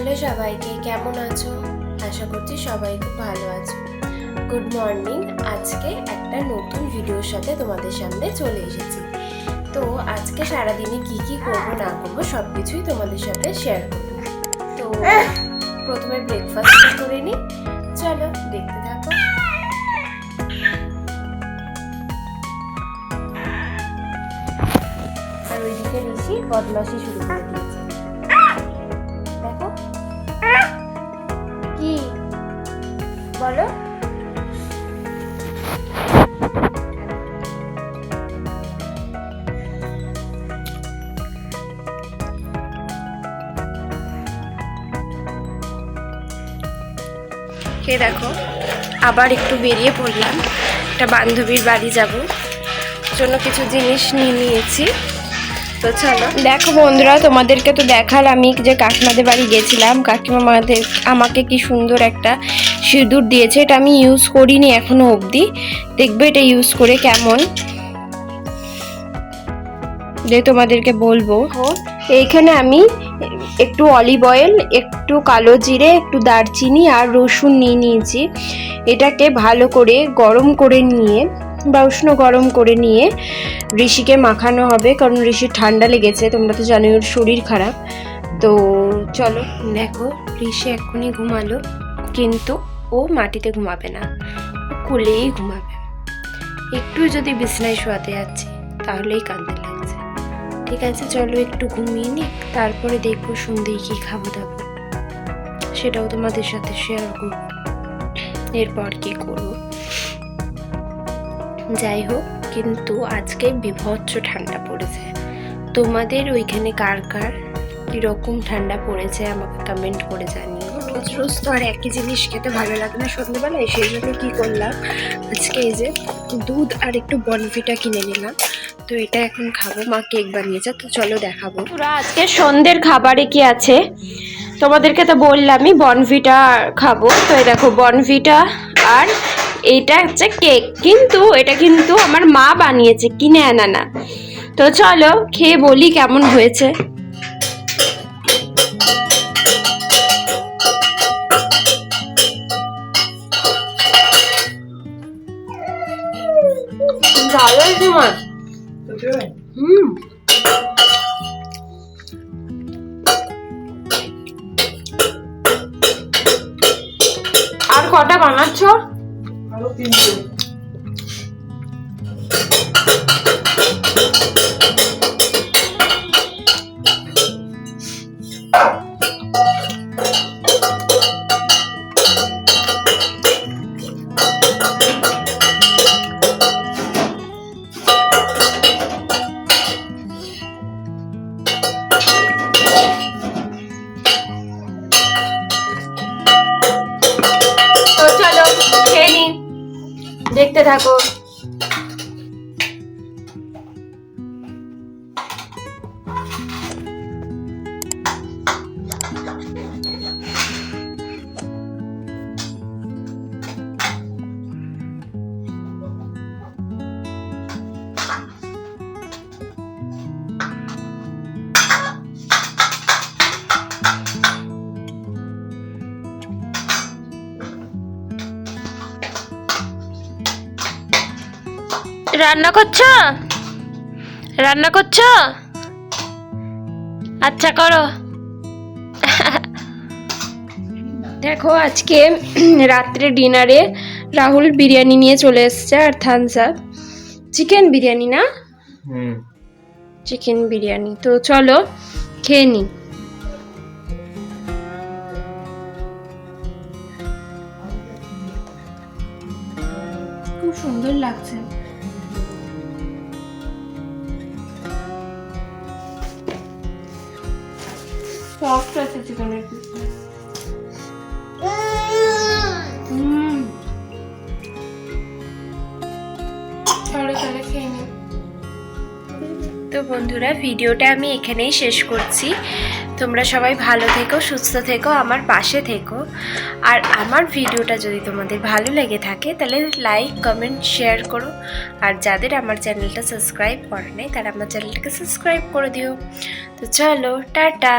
Hello সবাইকে, কেমন আছো? আশা করছি সবাই খুব ভালো আছো। Good morning. আজকে একটা নতুন ভিডিওর সাথে তোমাদের সামনে চলে এসেছি। তো আজকে সারাদিনে কি কি করবো না করবো সব কিছুই তোমাদের সাথে শেয়ার করবো। তো প্রথমে ব্রেকফাস্ট করে নিই, চলো দেখতে থাকো। আর ওইদিকে ঋষি বদমাশি শুরু করে দিয়েছে। দেখো কি বলো। দেখো আবার একটু বেরিয়ে পড়লাম, একটা বান্ধবীর বাড়ি যাব, জন্য কিছু জিনিস নিয়ে নিয়েছি। তো চলো দেখো বন্ধুরা, তোমাদেরকে তো দেখালামই যে কাকিমাদের বাড়ি গেছিলাম। কাকিমা আমাকে কি সুন্দর একটা সিঁদুর দিয়েছে। এটা আমি ইউজ করিনি এখনো অবধি, দেখবে এটা ইউজ করে কেমন, যে তোমাদেরকে বলবো। এইখানে আমি একটু অলিভ অয়েল, একটু কালো জিরে, একটু দারচিনি আর রসুন নিয়ে নিয়েছি। এটাকে ভালো করে গরম করে নিয়ে বা উষ্ণ গরম করে নিয়ে ঋষিকে মাখানো হবে, কারণ ঋষির ঠান্ডা লেগেছে। তোমরা তো জানোই ওর শরীর খারাপ। তো চলো দেখো, ঋষি এক্ষুনি ঘুমালো, কিন্তু ও মাটিতে ঘুমাবে না, কোলেই ঘুমাবে। একটু যদি বিছানায় শোয়াতে যাচ্ছি তাহলেই কাঁদতে লাগছে। ঠিক আছে, চলো একটু ঘুমিয়ে নিই, তারপরে দেখবো সন্ধ্যেয় কি খাবো দাবো, সেটাও তোমাদের সাথে শেয়ার করবো। এরপর কি করবো যাই হোক, কিন্তু আজকে বিভৎস ঠান্ডা পড়েছে। তোমাদের ওইখানে কার কার কিরকম ঠান্ডা পড়েছে আমাকে কমেন্ট করে জানিও। রোজ রোজ তো আর একই জিনিস খেতে ভালো লাগে না সন্ধ্যেবেলায়, সেই জন্য কি করলাম আজকে, এই যে দুধ আর একটু বনভিটা কিনে নিলাম। তো এটা এখন খাবো, মা কেক বানিয়েছে, তো চলো দেখাবো। তোরা আজকে সন্ধ্যের খাবারে কি আছে তোমাদেরকে তো বললামই, বনভিটা খাবো। তো এই দেখো বনভিটা, আর এইটা হচ্ছে কেক, কিন্তু এটা কিন্তু আমার মা বানিয়েছে, কিনে আনা না। তো চলো খেয়ে বলি কেমন হয়েছে। ভালো হয়েছে মা। আর কটা বানাচ্ছ? আরো 3টে। দেখতে থাকো। রান্না করছো? রান্না করছো? আচ্ছা করো। দেখো আজকে রাত্রে ডিনারে রাহুল বিরিয়ানি নিয়ে চলে এসছে, আর থামস আপ। চিকেন বিরিয়ানি না? চিকেন বিরিয়ানি। তো চলো খেয়ে নি। খুব সুন্দর লাগছে। সফট আছে চিকেনের পিস। তো বন্ধুরা, ভিডিওটা আমি এখানেই শেষ করছি। তোমরা সবাই ভালো থেকো, সুস্থ থেকো, আমার পাশে থেকো। আর আমার ভিডিওটা যদি তোমাদের ভালো লেগে থাকে তাহলে লাইক, কমেন্ট, শেয়ার করো। আর যাদের আমার চ্যানেলটা সাবস্ক্রাইব করে নেই তারা আমার চ্যানেলটাকে সাবস্ক্রাইব করে দিও। তো চলো টাটা।